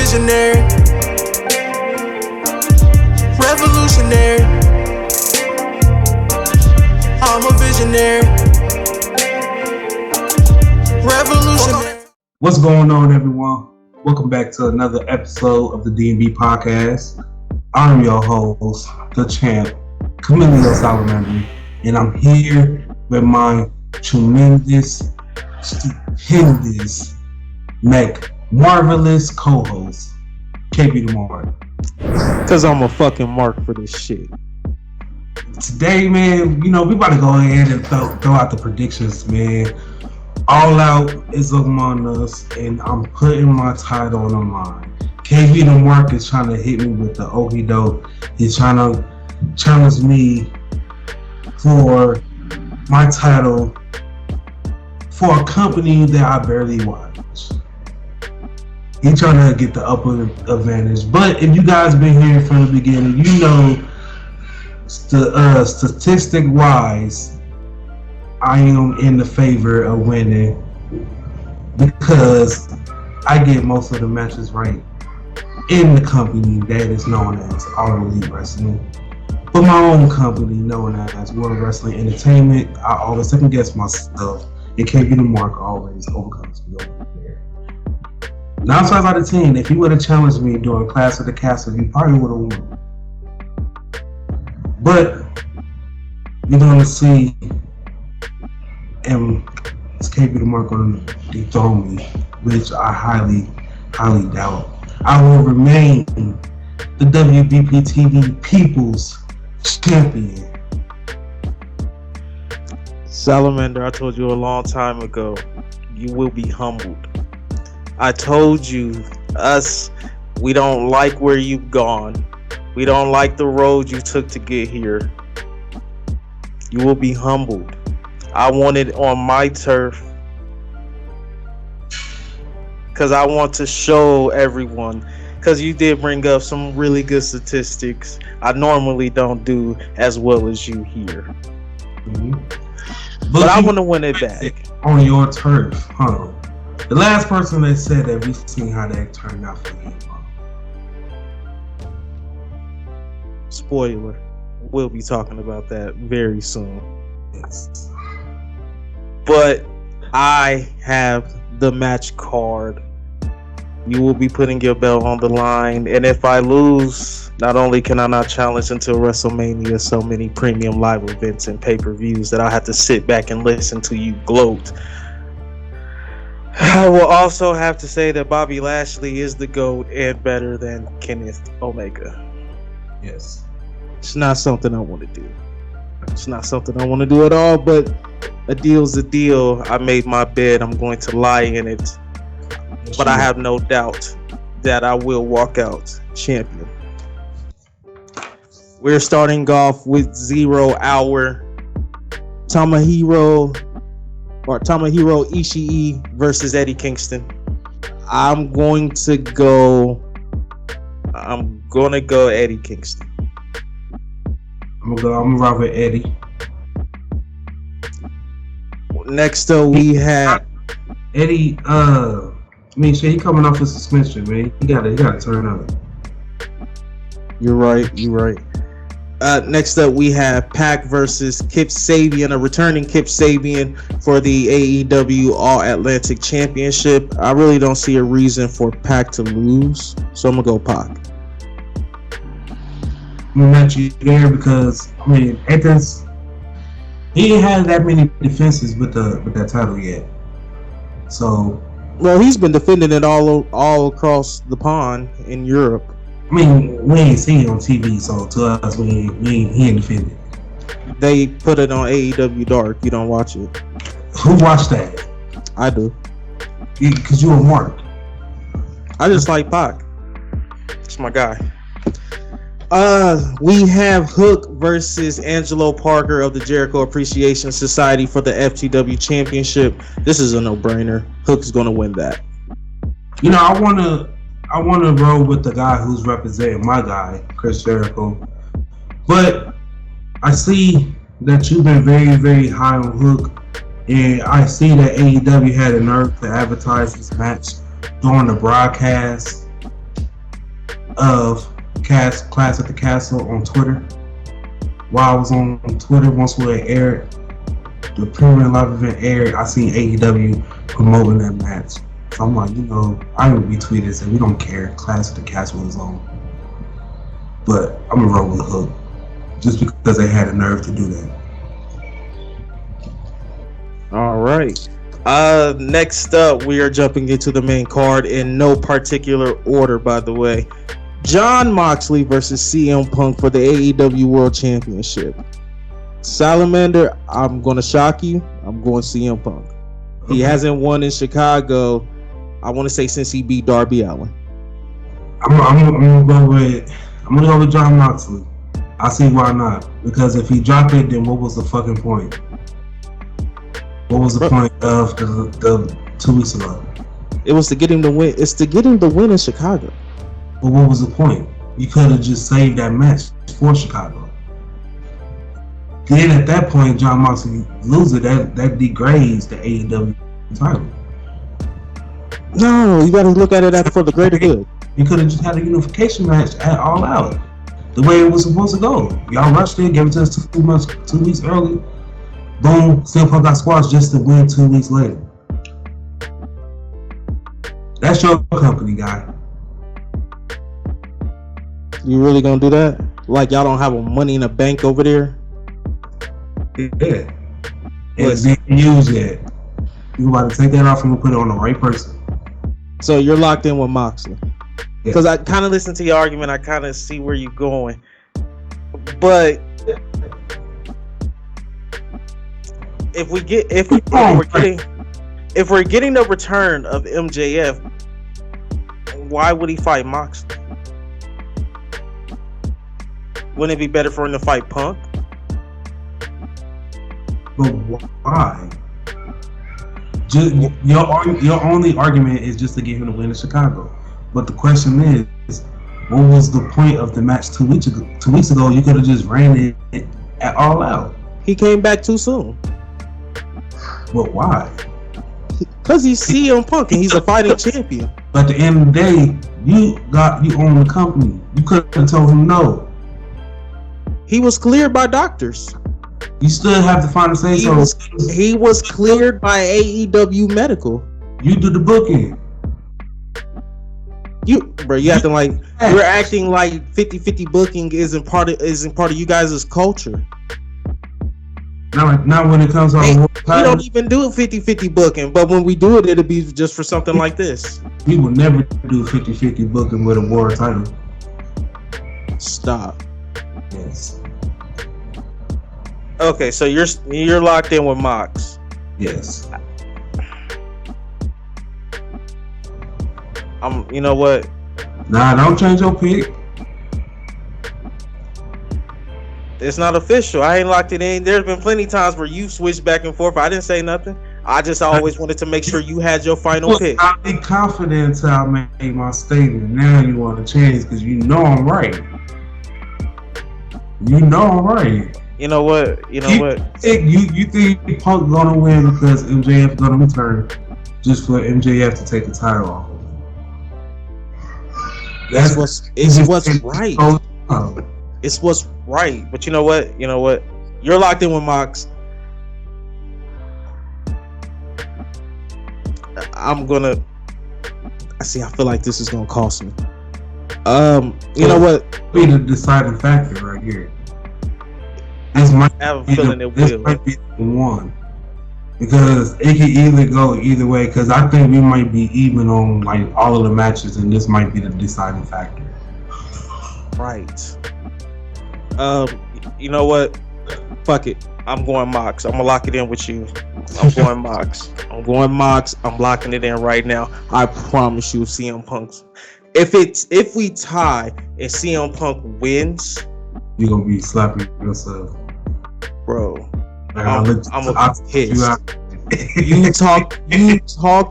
visionary, revolutionary. I'm a visionary, revolutionary. What's going on, everyone? Welcome back to another episode of the D&B Podcast. I'm your host, the champ, Camilo Salamander, and I'm here with my tremendous, stupendous, marvelous co-host, KB the Mark. Cause I'm a fucking mark for this shit. Today, man, we about to go ahead and throw out the predictions, man. All Out is among us, and I'm putting my title on the line. KB the Mark is trying to hit me with the okie doke. He's trying to challenge me for my title for a company that I barely watch. He's trying to get the upper advantage. But if you guys been here from the beginning, you know, statistic-wise, I am in the favor of winning because I get most of the matches right in the company that is known as All Elite Wrestling. But my own company known as World Wrestling Entertainment, I always second guess myself, and KB the Mark always overcomes me over there. 9 times out of 10, if you would have challenged me during Clash of the Castle, you probably would have won. But you're going to see, and is KB the Mark going to dethrone me, which I highly, highly doubt. I will remain the WBP TV People's Champion. Salamander, I told you a long time ago, you will be humbled. I told you, we don't like where you've gone. We don't like the road you took to get here. You will be humbled. I want it on my turf because I want to show everyone, because you did bring up some really good statistics. I normally don't do as well as you here. Mm-hmm. But I want to win it back. On your turf, huh? The last person that said that, we've seen how that turned out for you. Spoiler, we'll be talking about that very soon. Yes. But I have the match card. You will be putting your belt on the line, and if I lose, not only can I not challenge until WrestleMania, so many premium live events and pay-per-views that I have to sit back and listen to you gloat, I will also have to say that Bobby Lashley is the GOAT and better than Kenneth Omega. Yes. It's not something I want to do. It's not something I want to do at all, but a deal's a deal. I made my bed. I'm going to lie in it. But I have no doubt that I will walk out champion. We're starting off with 0 Hour. Tomohiro Ishii versus Eddie Kingston. I'm going to go Eddie Kingston. I'm gonna rock with Eddie. Next up, we have Eddie. Shit, he coming off a suspension, man. He gotta turn up. You're right. Next up, we have Pac versus Kip Sabian, a returning Kip Sabian for the AEW All Atlantic Championship. I really don't see a reason for Pac to lose, so I'm gonna go Pac. I'm gonna let you there because Athens, he ain't had that many defenses with that title yet. So, well, he's been defending it all across the pond in Europe. we ain't seen it on TV, so to us, he ain't defended. They put it on AEW Dark. You don't watch it. Who watched that? I do. Because you a Mark. I just like Pac. It's my guy. We have Hook versus Angelo Parker of the Jericho Appreciation Society for the FTW Championship. This is a no-brainer. Hook's gonna win that. I wanna roll with the guy who's representing my guy, Chris Jericho. But I see that you've been very, very high on Hook, and I see that AEW had a nerve to advertise this match during the broadcast. of Clash at the Castle on Twitter. While I was on Twitter, once we aired, the premium live event aired, I seen AEW promoting that match. So I'm like, I would retweet it and say, we don't care. Clash at the Castle is on. But I'm going to roll with Hook. Just because they had the nerve to do that. All right. Next up, we are jumping into the main card in no particular order, by the way. Jon Moxley versus CM Punk for the AEW World Championship. Salamander, I'm going to shock you. I'm going CM Punk. He hasn't won in Chicago, I want to say, since he beat Darby Allin. I'm going to go with Jon Moxley. I see why not. Because if he dropped it, then what was the fucking point? What was the point of the 2 weeks ago? It was to get him to win. It's to get him to win in Chicago. But what was the point? You could have just saved that match for Chicago. Then at that point, Jon Moxley loses, that degrades the AEW title. No, you got to look at it for the greater good. You could have just had a unification match at All Out, the way it was supposed to go. Y'all rushed it, gave it to us 2 weeks early. Boom, CM Punk got squashed just to win 2 weeks later. That's your company, guy. You really gonna do that? Like y'all don't have a money in the bank over there? Yeah. It's being used yet. You about to take that off and put it on the right person. So you're locked in with Moxley. Yeah. Because I kind of listened to your argument. I kind of see where you're going. But if we're getting the return of MJF, why would he fight Moxley? Wouldn't it be better for him to fight Punk? But why? Just, your only argument is just to get him to win in Chicago. But the question is, what was the point of the match 2 weeks ago? 2 weeks ago, you could have just ran it at All Out. He came back too soon. But why? Because he's CM Punk and he's a fighting champion. But at the end of the day, you own the company. You could have told him no. He was cleared by doctors. You still have to find a say so. He was cleared by AEW Medical. You do the booking. You're acting like you're acting like 50-50 booking isn't part of you guys' culture. Not when it comes on. We don't even do 50-50 booking, but when we do it, it'll be just for something like this. We will never do 50-50 booking with a world title. Stop. Yes. Okay, so you're locked in with Mox. Yes. You know what? Nah, don't change your pick. It's not official. I ain't locked it in. There's been plenty of times where you switched back and forth. I didn't say nothing. I just always wanted to make sure you had your final pick. I'll be confident until I make my statement. Now you want to change because you know I'm right. You know I'm right. You know what? You think Punk gonna win because MJF gonna return just for MJF to take the title off of him? It's what's right. It's what's right. But you know what? You're locked in with Mox. I feel like this is gonna cost me. You know what? Be the deciding factor right here. This might be the one because it could either go either way. Because I think we might be even on like all of the matches, and this might be the deciding factor. Right. You know what? Fuck it. I'm going Mox. I'm gonna lock it in with you. I'm going Mox. I'm locking it in right now. I promise you, CM Punk's. If we tie and CM Punk wins, you're gonna be slapping yourself, bro. I'm gonna be pissed. You talk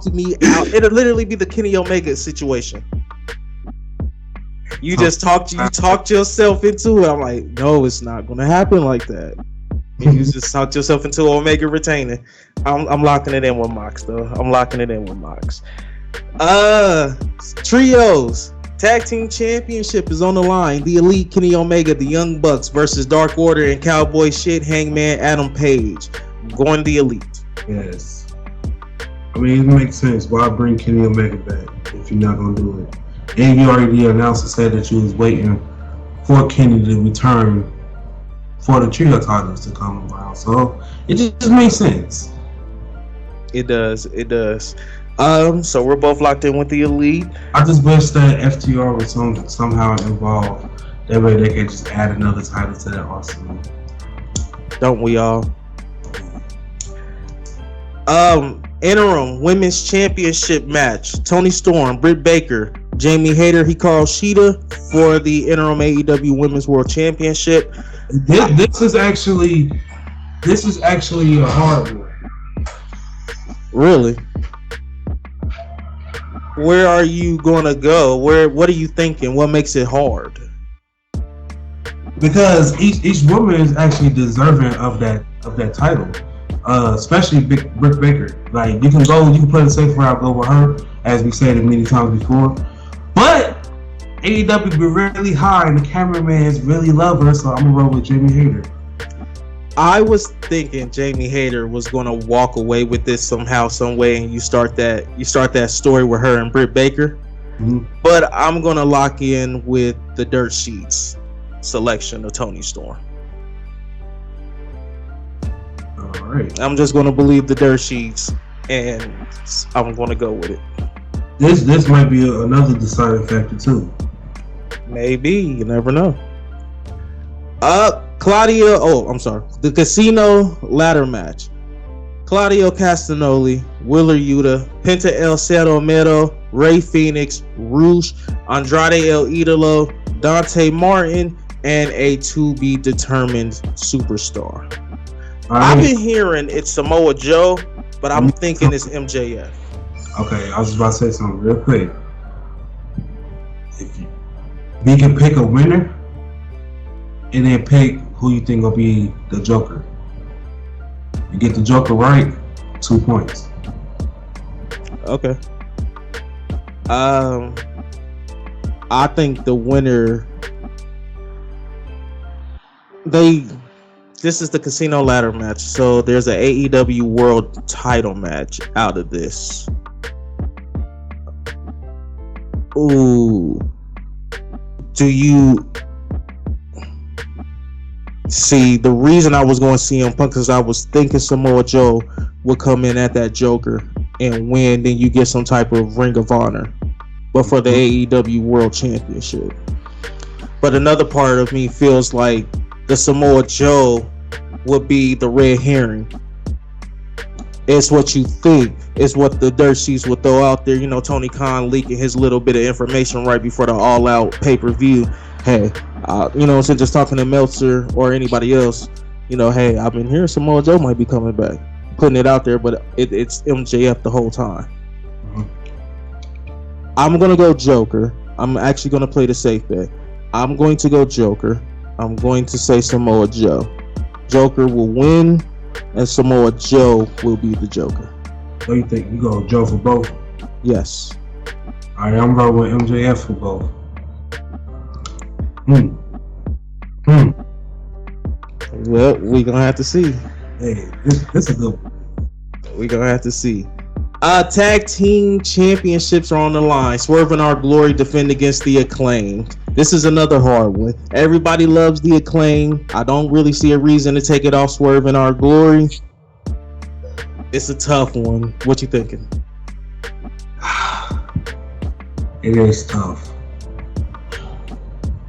to me out. It'll literally be the Kenny Omega situation. You just talked yourself into it. I'm like, no, it's not gonna happen like that. And you just talked yourself into Omega retaining. I'm locking it in with Mox, though. I'm locking it in with Mox. Trios. Tag Team Championship is on the line. The Elite, Kenny Omega, the Young Bucks versus Dark Order and Cowboy Shit, Hangman Adam Page. Going the Elite. Yes. I mean, it makes sense. Why bring Kenny Omega back if you're not going to do it? And you already announced and said that you was waiting for Kenny to return for the trio titles to come around. So it just makes sense. It does. So we're both locked in with the Elite. I just wish that FTR was somehow involved. That way they could just add another title to that arsenal. Don't we all? Interim Women's Championship match. Toni Storm, Britt Baker, Jamie Hayter, Hikaru Shida for the interim AEW Women's World Championship. This is actually a hard one. Really? Where are you gonna go? What are you thinking? What makes it hard? Because each woman is actually deserving of that title. Especially Britt Baker. Like you can play the safe route, go with her, as we said it many times before. But AEW be really high, and the cameramans really love her, so I'm gonna roll with Jamie Hayter. I was thinking Jamie Hayter was gonna walk away with this somehow, some way, and you start that story with her and Britt Baker. Mm-hmm. But I'm gonna lock in with the Dirt Sheets selection of Toni Storm. All right. I'm just gonna believe the Dirt Sheets, and I'm gonna go with it. This might be another deciding factor too. Maybe, you never know. The Casino ladder match. Claudio Castagnoli, Willer Yuta, Penta El Cero Miedo, Rey Fenix, Rush, Andrade El Idolo, Dante Martin, and a to-be-determined superstar. I've been hearing it's Samoa Joe, but I'm thinking it's MJF. Okay, I was about to say something real quick. If we can pick a winner, and then pick who you think will be the Joker. You get the Joker right, 2 points. Okay. I think the winner. This is the Casino ladder match, so there's an AEW World Title match out of this. Ooh. Do you see the reason I was going to CM Punk? Because I was thinking Samoa Joe would come in at that Joker and win, then you get some type of Ring of Honor, but for the AEW World Championship. But another part of me feels like the Samoa Joe would be the red herring. It's what you think. It's what the Dirt Sheets would throw out there. You know, Tony Khan leaking his little bit of information right before the All Out pay-per-view. Hey, instead of just talking to Meltzer or anybody else, hey, I've been hearing Samoa Joe might be coming back. Putting it out there, but it's MJF the whole time. Mm-hmm. I'm going to go Joker. I'm actually going to play the safe bet. I'm going to go Joker. I'm going to say Samoa Joe. Joker will win, and Samoa Joe will be the Joker. What do you think? You go Joe for both? Yes. All right, I'm rolling with MJF for both. Well, we're going to have to see. Hey, this is a good one. We're going to have to see. Tag Team Championships are on the line. Swerve and Our Glory defend against the Acclaimed. This is another hard one. Everybody loves the Acclaim. I don't really see a reason to take it off Swerve and Our Glory. It's a tough one. What you thinking? It is tough.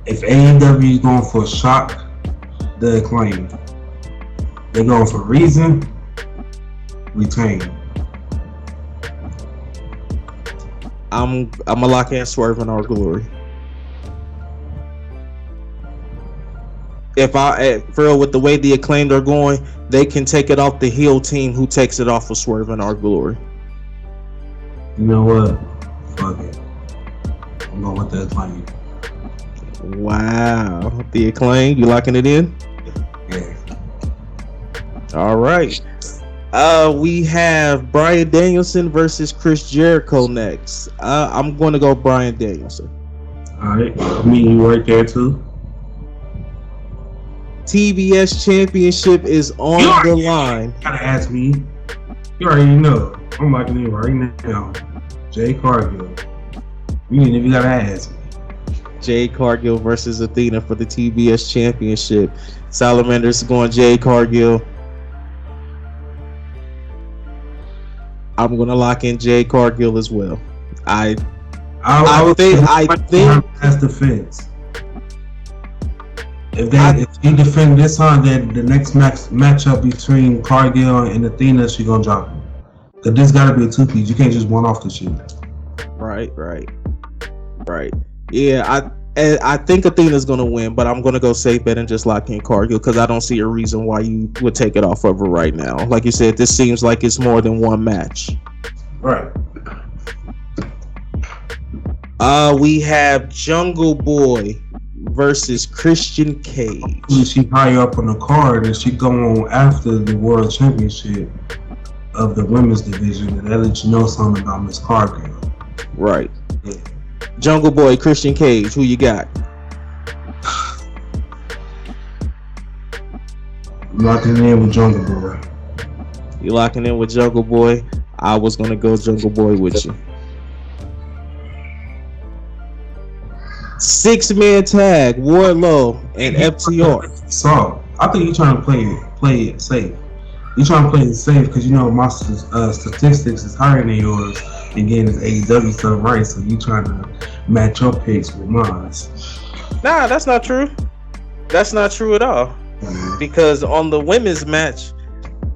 If AEW is going for a shock, the Acclaim. They're going for reason, retain. I'm gonna lock in Swerve and Our Glory. For real, with the way the Acclaimed are going, they can take it off the heel team who takes it off of Swerve and Our Glory. You know what? Fuck it. I'm going with the Acclaimed. Wow. The Acclaimed, you locking it in? Yeah. All right. We have Bryan Danielson versus Chris Jericho next. I'm going to go Bryan Danielson. Alright, I mean you right there too. TBS Championship is on the line. You gotta ask me. You already know. I'm locking in right now. Jay Cargill. You ain't even gotta ask me. Jade Cargill versus Athena for the TBS Championship. Salamander's going Jade Cargill. I'm gonna lock in Jade Cargill as well. I think that's defense. If she defend this on, then the next matchup between Cargill and Athena, she gonna drop him. Cause this gotta be a two-piece. You can't just one off the shit. Right. Yeah, I think Athena's gonna win, but I'm gonna go safe bet and just lock in Cargill because I don't see a reason why you would take it off of her right now. Like you said, this seems like it's more than one match. Right. We have Jungle Boy versus Christian Cage. She high up on the card and she go on after the World Championship of the women's division, and that lets you know something about Miss Cargill. Right. Yeah. Jungle Boy, Christian Cage, who you got? Locking in with Jungle Boy. You locking in with Jungle Boy? I was gonna go Jungle Boy with you. 6-man tag, Wardlow and FTR. So I think you're trying to play it safe. You're trying to play it safe because you know my statistics is higher than yours. And getting this AEW stuff right, so you trying to match your picks with mine. Nah, that's not true. That's not true at all. Because on the women's match,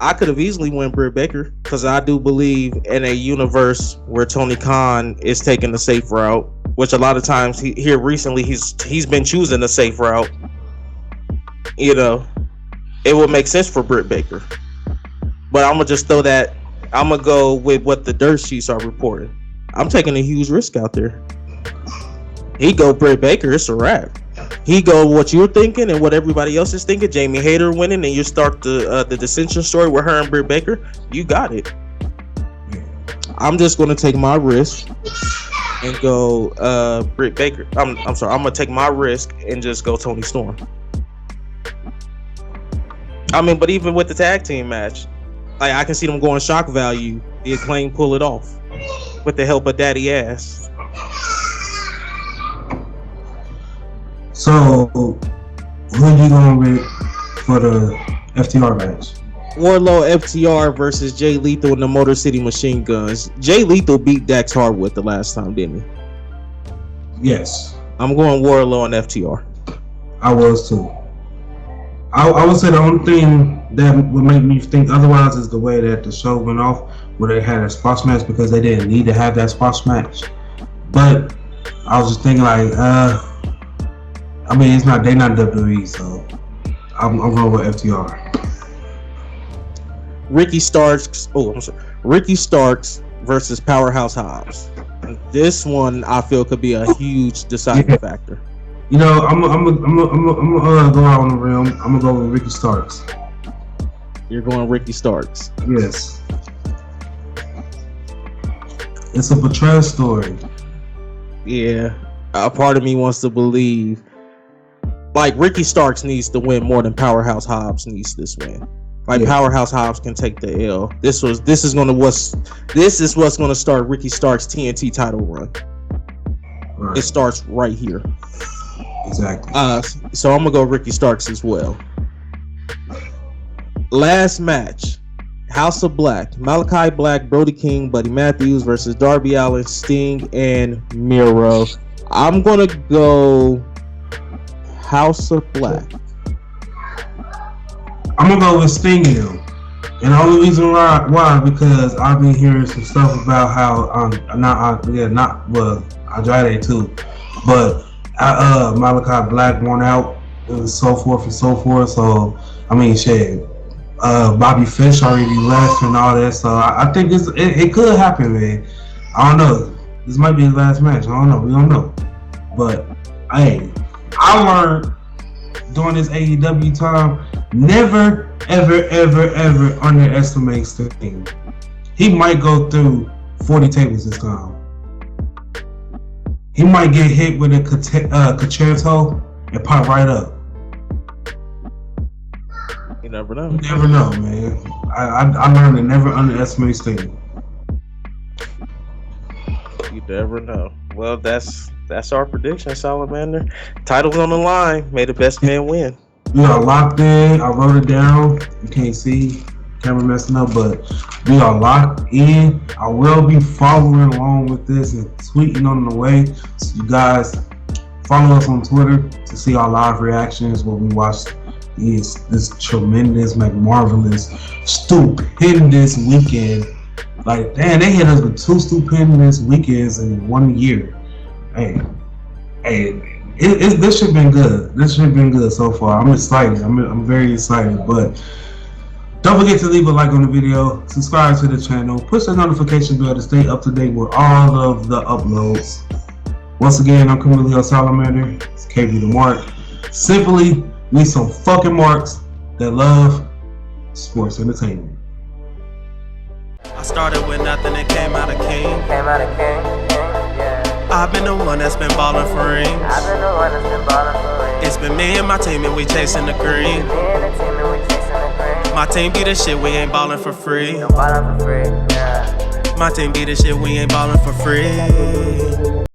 I could have easily won Britt Baker because I do believe in a universe where Tony Khan is taking the safe route, which a lot of times here recently he's been choosing the safe route. You know, it would make sense for Britt Baker, but I'm gonna just throw that. I'm gonna go with what the dirt sheets are reporting. I'm taking a huge risk out there. He go Britt Baker, it's a wrap. He go what you're thinking and what everybody else is thinking. Jamie Hayter winning, and you start the dissension story with her and Britt Baker. You got it. I'm just gonna take my risk and go Britt Baker. I'm sorry. I'm gonna take my risk and just go Tony Storm. I mean, but even with the tag team match, like I can see them going shock value. The Acclaim pull it off with the help of Daddy Ass. So, who you going with for the FTR match? Wardlow FTR versus Jay Lethal and the Motor City Machine Guns. Jay Lethal beat Dax Harwood the last time, didn't he? Yes. I'm going Wardlow and FTR. I was too. I would say the only thing that would make me think otherwise is the way that the show went off, where they had a squash match because they didn't need to have that squash match. But I was just thinking like, I mean, they're not WWE, so I'm going with FTR. Ricky Starks versus Powerhouse Hobbs. This one I feel could be a huge deciding factor. You know, I'm gonna go out on the rim. I'm gonna go with Ricky Starks. You're going Ricky Starks. Yes. It's a betrayal story. Yeah, a part of me wants to believe, like Ricky Starks needs to win more than Powerhouse Hobbs needs this win. Like Powerhouse Hobbs can take the L. This is what's gonna start Ricky Starks' TNT title run. Right. It starts right here. Exactly. So I'm gonna go Ricky Starks as well. Last match, House of Black, Malachi Black, Brody King, Buddy Matthews versus Darby Allin, Sting, and Miro. I'm gonna go House of Black. I'm gonna go with Sting now. And the only reason why because I've been hearing some stuff about how Andrade too, but Malachi Black won out and so forth and so forth. So I mean, shit. Bobby Fish already left and all that, so I think it could happen, man. I don't know. This might be his last match. I don't know. We don't know. But hey, I learned during this AEW time, never, ever, ever, ever underestimate Sting. He might go through 40 tables this time. he might get hit with a concerto and pop right up. You never know. You never know, man. I learned to never underestimate Sting. You never know. Well, that's our prediction, Salamander. Title's on the line. May the best man win. We are locked in. I wrote it down. You can't see, camera messing up, but we are locked in. I will be following along with this and tweeting on the way. So you guys follow us on Twitter to see our live reactions when we watch this tremendous, marvelous, stupendous weekend. Like, damn, they hit us with 2 stupendous weekends in 1 year. Hey, this shit been good. This shit been good so far. I'm excited. I'm very excited. But don't forget to leave a like on the video, subscribe to the channel, push the notification bell to stay up to date with all of the uploads. Once again, I'm Camilio Salamander. It's KB the Mark. Simply, we some fucking marks that love sports entertainment. I started with nothing and came out a king. I've been the one that's been ballin' for rings. It's been me and my team and we chasing the green. My team be the shit, we ain't ballin' for free. My team be the shit, we ain't ballin' for free.